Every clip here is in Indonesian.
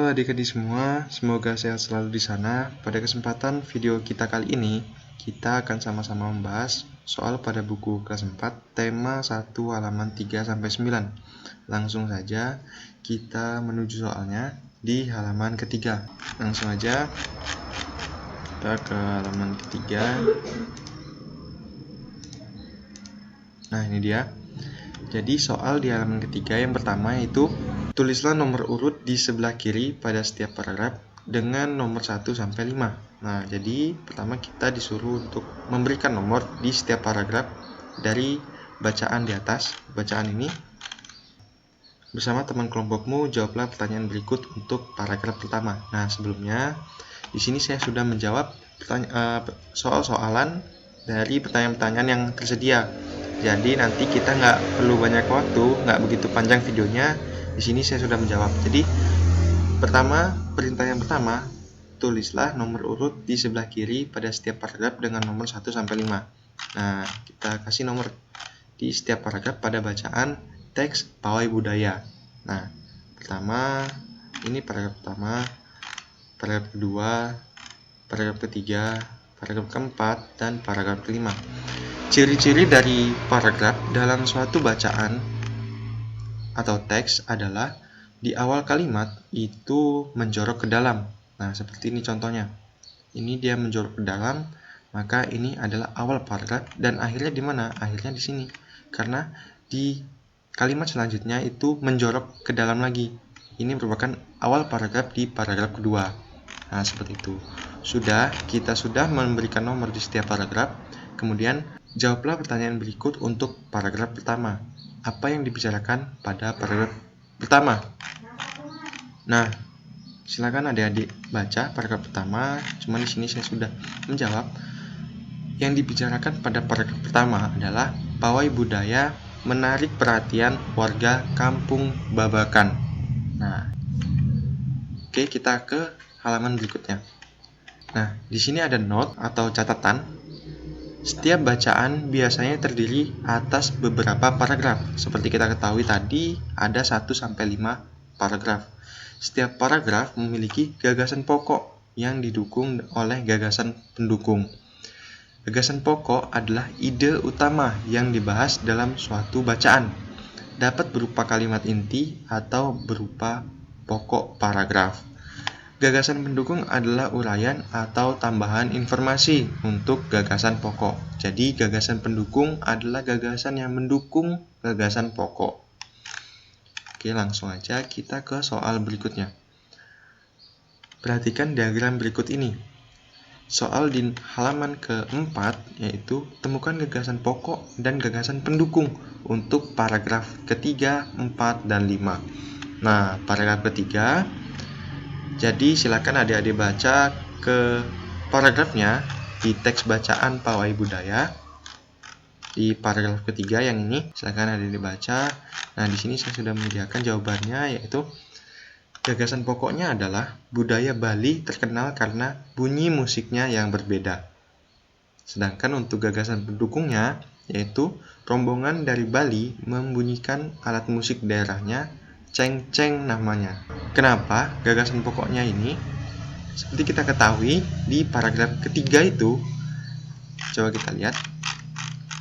Halo adik-adik semua, semoga sehat selalu di sana. Pada kesempatan video kita kali ini, kita akan sama-sama membahas soal pada buku kelas 4, tema 1 halaman 3-9. Langsung saja kita menuju soalnya di halaman ketiga. Langsung aja kita ke halaman ketiga. Nah, ini dia. Jadi soal di halaman ketiga yang pertama yaitu tulislah nomor urut di sebelah kiri pada setiap paragraf dengan nomor 1-5. Nah, jadi pertama kita disuruh untuk memberikan nomor di setiap paragraf dari bacaan di atas. Bacaan ini bersama teman kelompokmu jawablah pertanyaan berikut untuk paragraf pertama. Nah, sebelumnya di sini saya sudah menjawab soal-soalan dari pertanyaan-pertanyaan yang tersedia. Jadi nanti kita nggak perlu banyak waktu, nggak begitu panjang videonya. Di sini saya sudah menjawab. Jadi perintah yang pertama, tulislah nomor urut di sebelah kiri pada setiap paragraf dengan nomor 1-5. Nah, kita kasih nomor di setiap paragraf pada bacaan teks pawai budaya. Nah, pertama ini paragraf pertama, paragraf kedua, paragraf ketiga, paragraf keempat, dan paragraf kelima. Ciri-ciri dari paragraf dalam suatu bacaan atau teks adalah di awal kalimat itu menjorok ke dalam. Nah, seperti ini contohnya. Ini dia menjorok ke dalam, maka ini adalah awal paragraf dan akhirnya di mana? Akhirnya di sini. Karena di kalimat selanjutnya itu menjorok ke dalam lagi. Ini merupakan awal paragraf di paragraf kedua. Nah, seperti itu. Kita sudah memberikan nomor di setiap paragraf. Kemudian jawablah pertanyaan berikut untuk paragraf pertama. Apa yang dibicarakan pada paragraf pertama? Nah, silakan adik-adik baca paragraf pertama. Cuma di sini saya sudah menjawab. Yang dibicarakan pada paragraf pertama adalah pawai budaya menarik perhatian warga Kampung Babakan. Nah, oke, kita ke halaman berikutnya. Nah, di sini ada note atau catatan. Setiap bacaan biasanya terdiri atas beberapa paragraf. Seperti kita ketahui tadi, ada 1-5 paragraf. Setiap paragraf memiliki gagasan pokok yang didukung oleh gagasan pendukung. Gagasan pokok adalah ide utama yang dibahas dalam suatu bacaan. Dapat berupa kalimat inti atau berupa pokok paragraf. Gagasan pendukung adalah uraian atau tambahan informasi untuk gagasan pokok. Jadi gagasan pendukung adalah gagasan yang mendukung gagasan pokok. Oke, langsung aja kita ke soal berikutnya. Perhatikan diagram berikut ini. Soal di halaman keempat yaitu temukan gagasan pokok dan gagasan pendukung untuk paragraf ketiga, 4, dan 5. Nah, paragraf ketiga, jadi silakan adik-adik baca ke paragrafnya di teks bacaan pawai budaya. Di paragraf ketiga yang ini silakan adik-adik baca. Nah, di sini saya sudah menyediakan jawabannya yaitu gagasan pokoknya adalah budaya Bali terkenal karena bunyi musiknya yang berbeda. Sedangkan untuk gagasan pendukungnya yaitu rombongan dari Bali membunyikan alat musik daerahnya ceng-ceng namanya. Kenapa gagasan pokoknya ini? Seperti kita ketahui di paragraf ketiga itu, coba kita lihat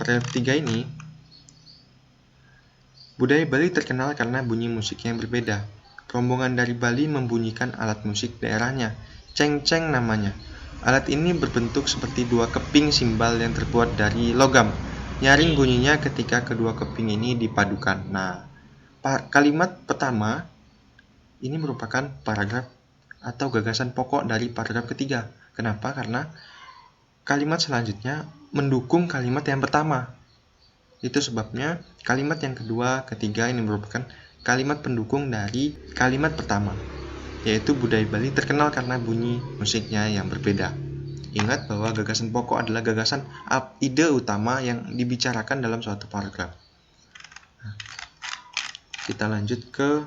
paragraf ketiga ini, budaya Bali terkenal karena bunyi musiknya yang berbeda. Rombongan dari Bali membunyikan alat musik daerahnya, ceng-ceng namanya. Alat ini berbentuk seperti dua keping simbal yang terbuat dari logam. Nyaring bunyinya ketika kedua keping ini dipadukan. Nah, kalimat pertama ini merupakan paragraf atau gagasan pokok dari paragraf ketiga. Kenapa? Karena kalimat selanjutnya mendukung kalimat yang pertama. Itu sebabnya kalimat yang kedua, ketiga ini merupakan kalimat pendukung dari kalimat pertama, yaitu budaya Bali terkenal karena bunyi musiknya yang berbeda. Ingat bahwa gagasan pokok adalah gagasan ide utama yang dibicarakan dalam suatu paragraf. Kita lanjut ke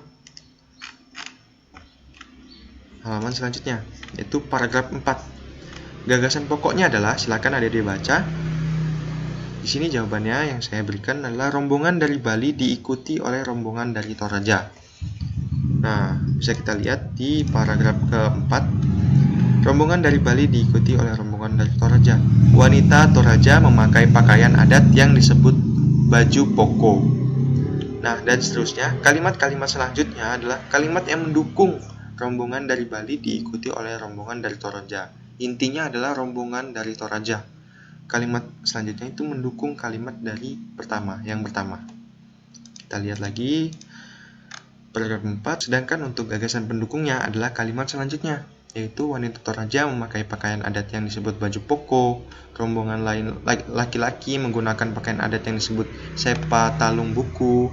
halaman selanjutnya, yaitu paragraf 4. Gagasan pokoknya adalah, silakan adik-adik baca. Di sini jawabannya yang saya berikan adalah rombongan dari Bali diikuti oleh rombongan dari Toraja. Nah, bisa kita lihat di paragraf keempat, rombongan dari Bali diikuti oleh rombongan dari Toraja. Wanita Toraja memakai pakaian adat yang disebut baju poko. Nah, dan seterusnya, kalimat-kalimat selanjutnya adalah kalimat yang mendukung rombongan dari Bali diikuti oleh rombongan dari Toraja. Intinya adalah rombongan dari Toraja. Kalimat selanjutnya itu mendukung kalimat dari yang pertama. Kita lihat lagi paragraf 4, sedangkan untuk gagasan pendukungnya adalah kalimat selanjutnya, yaitu wanita Toraja memakai pakaian adat yang disebut baju poko, rombongan lain laki-laki menggunakan pakaian adat yang disebut sepa talung buku,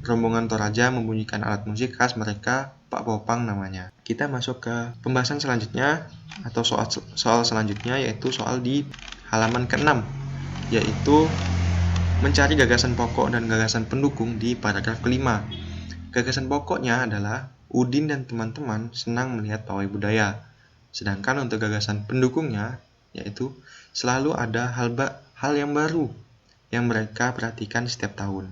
rombongan Toraja membunyikan alat musik khas mereka, Pak Popang namanya. Kita masuk ke pembahasan selanjutnya atau soal selanjutnya, yaitu soal di halaman ke-6, yaitu mencari gagasan pokok dan gagasan pendukung di paragraf kelima. Gagasan pokoknya adalah Udin dan teman-teman senang melihat pawai budaya. Sedangkan untuk gagasan pendukungnya, yaitu selalu ada hal yang baru yang mereka perhatikan setiap tahun.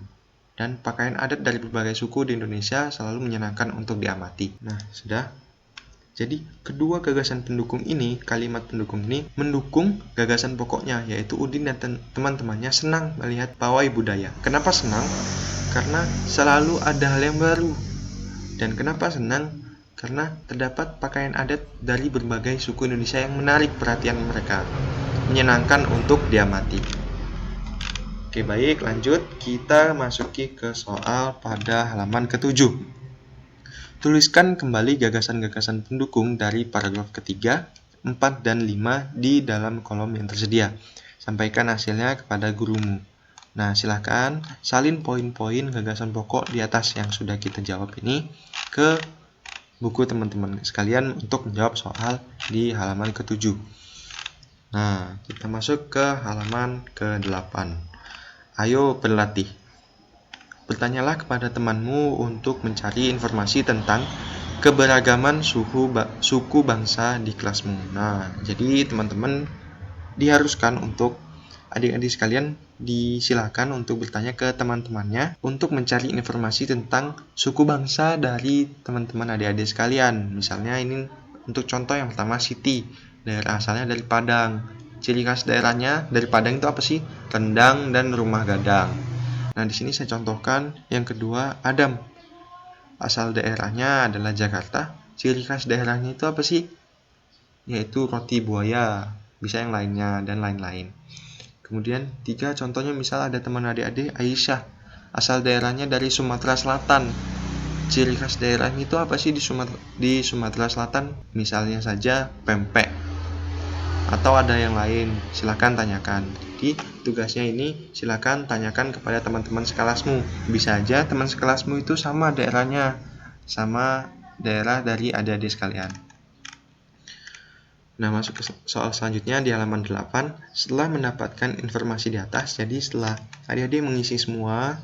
Dan pakaian adat dari berbagai suku di Indonesia selalu menyenangkan untuk diamati. Nah, sudah. Jadi, kedua gagasan pendukung ini, kalimat pendukung ini, mendukung gagasan pokoknya, yaitu Udin dan teman-temannya senang melihat pawai budaya. Kenapa senang? Karena selalu ada hal yang baru. Dan kenapa senang? Karena terdapat pakaian adat dari berbagai suku Indonesia yang menarik perhatian mereka, menyenangkan untuk diamati. Oke, baik, lanjut. Kita masuki ke soal pada halaman ke-7. Tuliskan kembali gagasan-gagasan pendukung dari paragraf ketiga, 4, dan 5 di dalam kolom yang tersedia. Sampaikan hasilnya kepada gurumu. Nah, silakan salin poin-poin gagasan pokok di atas yang sudah kita jawab ini ke buku teman-teman sekalian untuk menjawab soal di halaman ke-7. Nah, kita masuk ke halaman ke-8. Ayo berlatih. Bertanyalah kepada temanmu untuk mencari informasi tentang keberagaman suku bangsa di kelasmu. Nah, jadi teman-teman diharuskan untuk adik-adik sekalian disilakan untuk bertanya ke teman-temannya untuk mencari informasi tentang suku bangsa dari teman-teman adik-adik sekalian. Misalnya ini untuk contoh yang pertama, Siti, daerah asalnya dari Padang. Ciri khas daerahnya dari Padang itu apa sih? Rendang dan rumah gadang. Nah, di sini saya contohkan yang kedua, Adam. Asal daerahnya adalah Jakarta. Ciri khas daerahnya itu apa sih? Yaitu roti buaya, bisa yang lainnya, dan lain-lain. Kemudian 3, contohnya misal ada teman adik-adik, Aisyah. Asal daerahnya dari Sumatera Selatan. Ciri khas daerahnya itu apa sih di Sumatera Selatan? Misalnya saja pempek. Atau ada yang lain, silakan tanyakan. Jadi tugasnya ini silakan tanyakan kepada teman-teman sekelasmu. Bisa aja teman sekelasmu itu sama daerahnya, sama daerah dari adik-adik sekalian. Nah, masuk ke soal selanjutnya di halaman 8. Setelah mendapatkan informasi di atas, jadi setelah adik-adik mengisi semua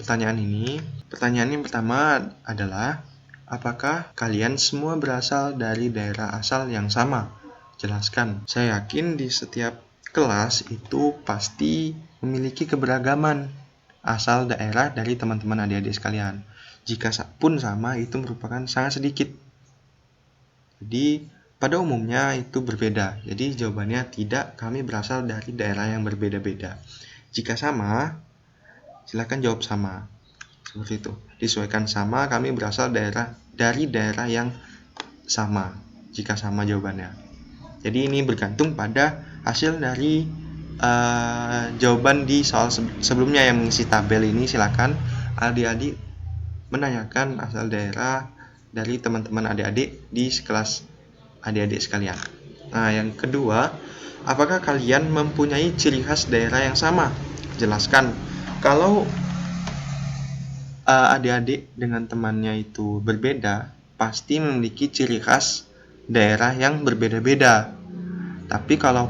pertanyaan ini, pertanyaan yang pertama adalah, apakah kalian semua berasal dari daerah asal yang sama? Jelaskan. Saya yakin di setiap kelas itu pasti memiliki keberagaman asal daerah dari teman-teman adik-adik sekalian. Jika pun sama, itu merupakan sangat sedikit. Jadi pada umumnya itu berbeda. Jadi jawabannya tidak, kami berasal dari daerah yang berbeda-beda. Jika sama, silakan jawab sama. Seperti itu. Disesuaikan sama, kami berasal dari daerah yang sama. Jika sama jawabannya. Jadi ini bergantung pada hasil dari jawaban di soal sebelumnya yang mengisi tabel ini. Silakan adik-adik menanyakan asal daerah dari teman-teman adik-adik di kelas adik-adik sekalian. Nah, yang kedua, apakah kalian mempunyai ciri khas daerah yang sama? Jelaskan. Kalau adik-adik dengan temannya itu berbeda, pasti memiliki ciri khas daerah yang berbeda-beda. Tapi kalau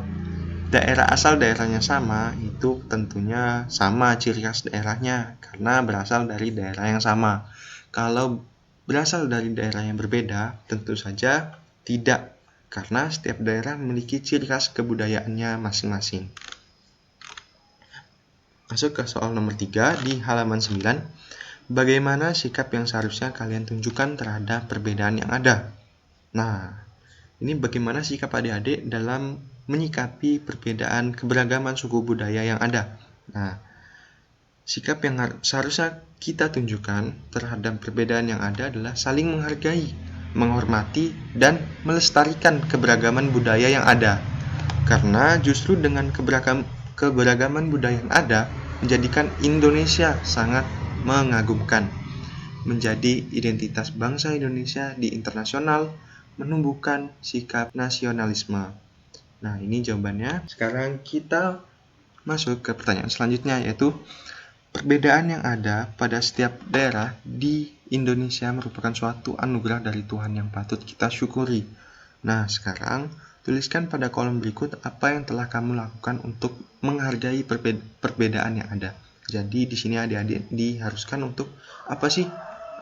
daerah asal daerahnya sama, itu tentunya sama ciri khas daerahnya karena berasal dari daerah yang sama. Kalau berasal dari daerah yang berbeda, tentu saja tidak, karena setiap daerah memiliki ciri khas kebudayaannya masing-masing. Masuk ke soal nomor 3 di halaman 9. bagaimana sikap yang seharusnya kalian tunjukkan terhadap perbedaan yang ada? Nah, ini bagaimana sikap adik-adik dalam menyikapi perbedaan keberagaman suku budaya yang ada. Nah, sikap yang seharusnya kita tunjukkan terhadap perbedaan yang ada adalah saling menghargai, menghormati, dan melestarikan keberagaman budaya yang ada. Karena justru dengan keberagaman budaya yang ada menjadikan Indonesia sangat mengagumkan, menjadi identitas bangsa Indonesia di internasional, menumbuhkan sikap nasionalisme. Nah, ini jawabannya. Sekarang kita masuk ke pertanyaan selanjutnya, yaitu perbedaan yang ada pada setiap daerah di Indonesia merupakan suatu anugerah dari Tuhan yang patut kita syukuri. Nah, sekarang tuliskan pada kolom berikut apa yang telah kamu lakukan untuk menghargai perbedaan yang ada. Jadi di sini adik-adik diharuskan untuk apa sih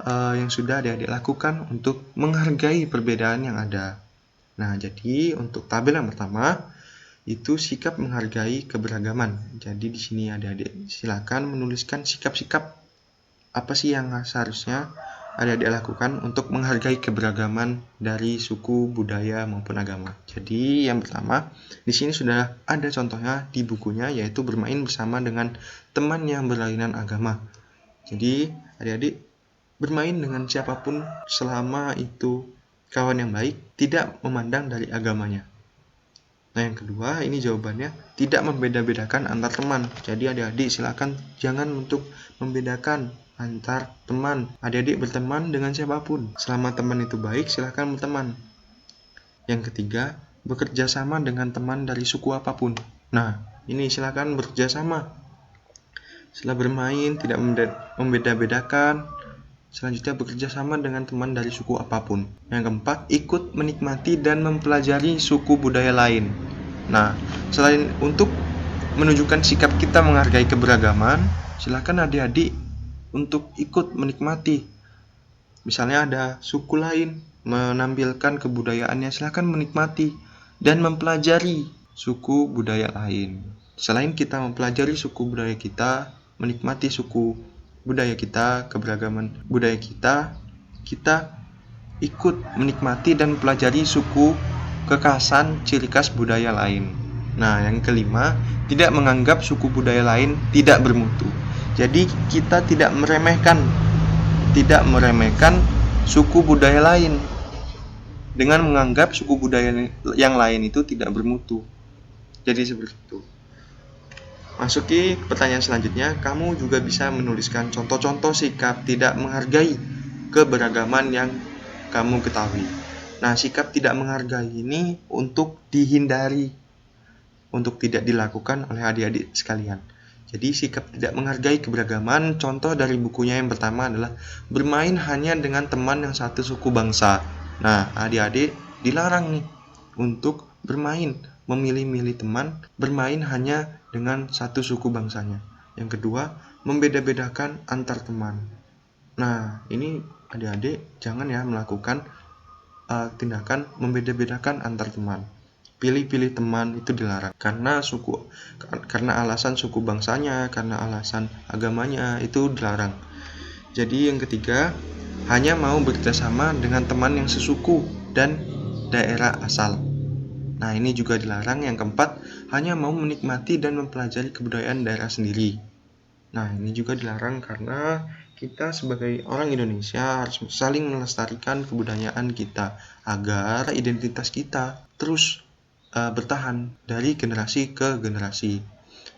yang sudah adik-adik lakukan untuk menghargai perbedaan yang ada. Nah, jadi untuk tabel yang pertama itu sikap menghargai keberagaman. Jadi di sini adik-adik silakan menuliskan sikap-sikap apa sih yang seharusnya adik-adik lakukan untuk menghargai keberagaman dari suku, budaya maupun agama. Jadi yang pertama, di sini sudah ada contohnya di bukunya, yaitu bermain bersama dengan teman yang berlainan agama. Jadi adik-adik bermain dengan siapapun selama itu kawan yang baik, tidak memandang dari agamanya. Nah, yang kedua, ini jawabannya tidak membeda-bedakan antar teman. Jadi adik-adik silakan jangan untuk membedakan antar teman. Adik-adik berteman dengan siapapun. Selama teman itu baik, silakan berteman. Yang ketiga, bekerja sama dengan teman dari suku apapun. Nah, ini silakan bekerja sama. Setelah bermain, tidak membeda-bedakan. Selanjutnya, bekerja sama dengan teman dari suku apapun. Yang keempat, ikut menikmati dan mempelajari suku budaya lain. Nah, selain untuk menunjukkan sikap kita menghargai keberagaman, silakan adik-adik untuk ikut menikmati. Misalnya ada suku lain menampilkan kebudayaannya, silakan menikmati dan mempelajari suku budaya lain. Selain kita mempelajari suku budaya kita, menikmati suku budaya kita, keberagaman budaya kita ikut menikmati dan mempelajari suku kekhasan ciri khas budaya lain. Nah, yang kelima, tidak menganggap suku budaya lain tidak bermutu. Jadi kita tidak meremehkan suku budaya lain dengan menganggap suku budaya yang lain itu tidak bermutu. Jadi seperti itu. Masuki pertanyaan selanjutnya, kamu juga bisa menuliskan contoh-contoh sikap tidak menghargai keberagaman yang kamu ketahui. Nah, sikap tidak menghargai ini untuk dihindari, untuk tidak dilakukan oleh adik-adik sekalian. Jadi sikap tidak menghargai keberagaman, contoh dari bukunya yang pertama adalah bermain hanya dengan teman yang satu suku bangsa. Nah, adik-adik dilarang nih untuk bermain, memilih-milih teman, bermain hanya dengan satu suku bangsanya. Yang kedua, membeda-bedakan antar teman. Nah, ini adik-adik jangan ya melakukan tindakan membeda-bedakan antar teman. Pilih-pilih teman itu dilarang karena alasan suku bangsanya, karena alasan agamanya itu dilarang. Jadi yang ketiga, hanya mau bekerjasama dengan teman yang sesuku dan daerah asal. Nah, ini juga dilarang. Yang keempat, hanya mau menikmati dan mempelajari kebudayaan daerah sendiri. Nah, ini juga dilarang karena kita sebagai orang Indonesia harus saling melestarikan kebudayaan kita agar identitas kita terus bertahan dari generasi ke generasi.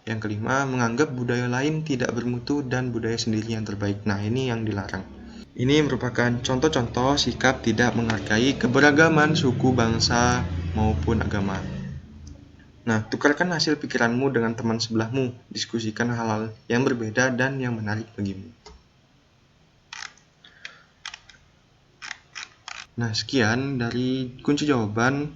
Yang kelima, menganggap budaya lain tidak bermutu dan budaya sendiri yang terbaik. Nah, ini yang dilarang. Ini merupakan contoh-contoh sikap tidak menghargai keberagaman suku, bangsa, maupun agama. Nah, tukarkan hasil pikiranmu dengan teman sebelahmu. Diskusikan hal-hal yang berbeda dan yang menarik bagimu. Nah, sekian dari kunci jawaban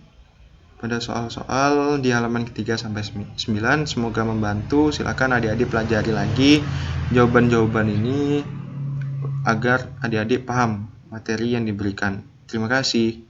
pada soal-soal di halaman ketiga sampai 9. Semoga membantu. Silakan adik-adik pelajari lagi jawaban-jawaban ini agar adik-adik paham materi yang diberikan. Terima kasih.